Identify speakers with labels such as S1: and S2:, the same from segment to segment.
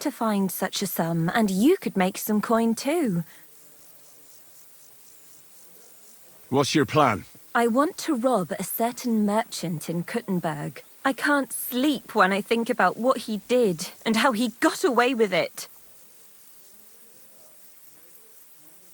S1: to find such a sum, and you could make some coin too.
S2: What's your plan?
S1: I want to rob a certain merchant in Kuttenberg. I can't sleep when I think about what he did and how he got away with it.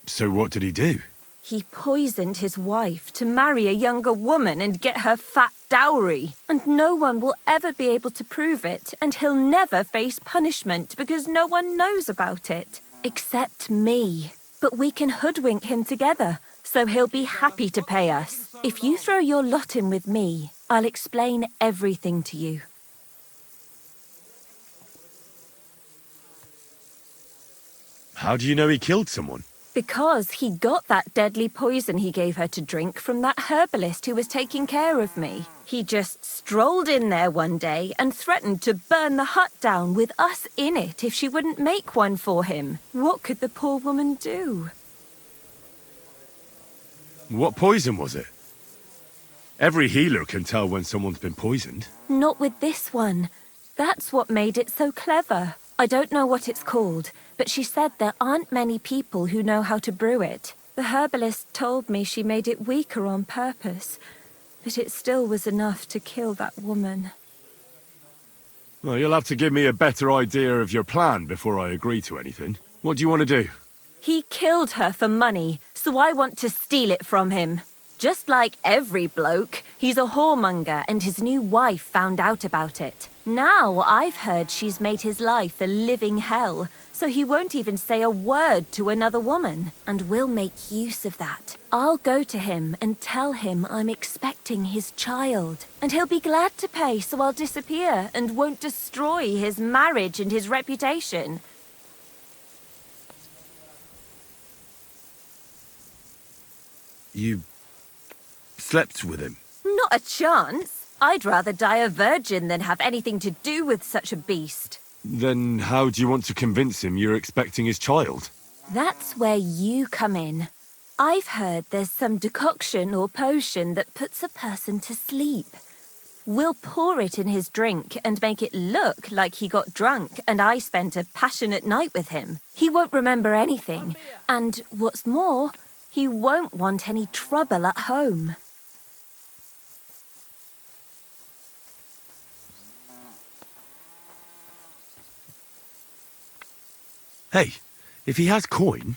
S2: So what did he do?
S1: He poisoned his wife to marry a younger woman and get her fat dowry. And no one will ever be able to prove it, and he'll never face punishment because no one knows about it. Except me. But we can hoodwink him together, so he'll be happy to pay us. If you throw your lot in with me, I'll explain everything to you.
S2: How do you know he killed someone?
S1: Because he got that deadly poison he gave her to drink from that herbalist who was taking care of me. He just strolled in there one day and threatened to burn the hut down with us in it if she wouldn't make one for him. What could the poor woman do?
S2: What poison was it? Every healer can tell when someone's been poisoned.
S1: Not with this one. That's what made it so clever. I don't know what it's called, but she said there aren't many people who know how to brew it. The herbalist told me she made it weaker on purpose, but it still was enough to kill that woman.
S2: Well, you'll have to give me a better idea of your plan before I agree to anything. What do you want to do?
S1: He killed her for money, so I want to steal it from him. Just like every bloke, he's a whoremonger and his new wife found out about it. Now I've heard she's made his life a living hell, so he won't even say a word to another woman. And we'll make use of that. I'll go to him and tell him I'm expecting his child. And he'll be glad to pay, so I'll disappear and won't destroy his marriage and his reputation.
S2: You slept with him?
S1: Not a chance. I'd rather die a virgin than have anything to do with such a beast.
S2: Then how do you want to convince him you're expecting his child?
S1: That's where you come in. I've heard there's some decoction or potion that puts a person to sleep. We'll pour it in his drink and make it look like he got drunk and I spent a passionate night with him. He won't remember anything. And what's more, he won't want any trouble at home.
S2: Hey, if he has coin,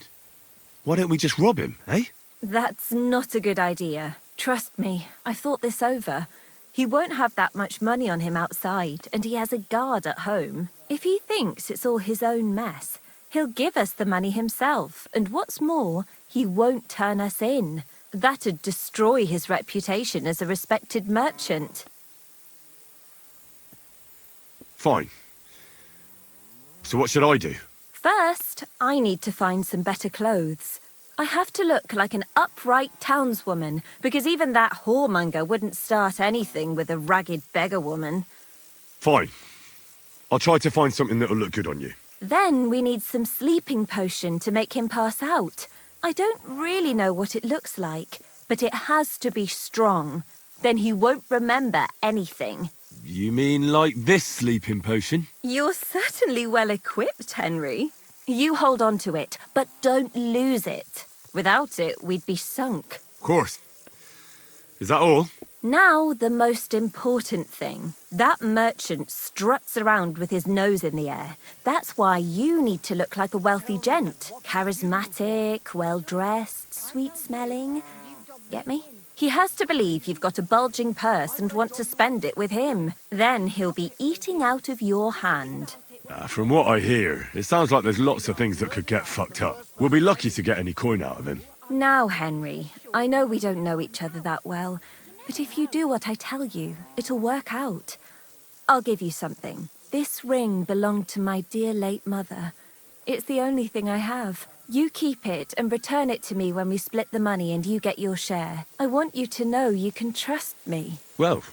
S2: why don't we just rob him, eh?
S1: That's not a good idea. Trust me, I've thought this over. He won't have that much money on him outside, and he has a guard at home. If he thinks it's all his own mess, he'll give us the money himself, and what's more, he won't turn us in. That'd destroy his reputation as a respected merchant.
S2: Fine. So what should I do?
S1: First, I need to find some better clothes. I have to look like an upright townswoman, because even that whoremonger wouldn't start anything with a ragged beggar woman.
S2: Fine. I'll try to find something that'll look good on you.
S1: Then we need some sleeping potion to make him pass out. I don't really know what it looks like, but it has to be strong. Then he won't remember anything.
S2: You mean like this sleeping potion?
S1: You're certainly well equipped, Henry. You hold on to it, but don't lose it. Without it, we'd be sunk.
S2: Of course. Is that all?
S1: Now, the most important thing. That merchant struts around with his nose in the air. That's why you need to look like a wealthy gent. Charismatic, well-dressed, sweet-smelling. Get me? He has to believe you've got a bulging purse and want to spend it with him. Then he'll be eating out of your hand.
S2: From what I hear, it sounds like there's lots of things that could get fucked up. We'll be lucky to get any coin out of him.
S1: Now, Henry, I know we don't know each other that well, but if you do what I tell you, it'll work out. I'll give you something. This ring belonged to my dear late mother. It's the only thing I have. You keep it and return it to me when we split the money and you get your share. I want you to know you can trust me.
S2: Well,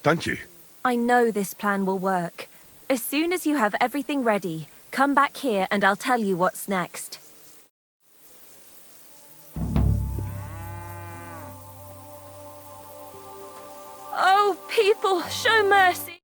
S2: thank you.
S1: I know this plan will work. As soon as you have everything ready, come back here and I'll tell you what's next. Oh, people, show mercy!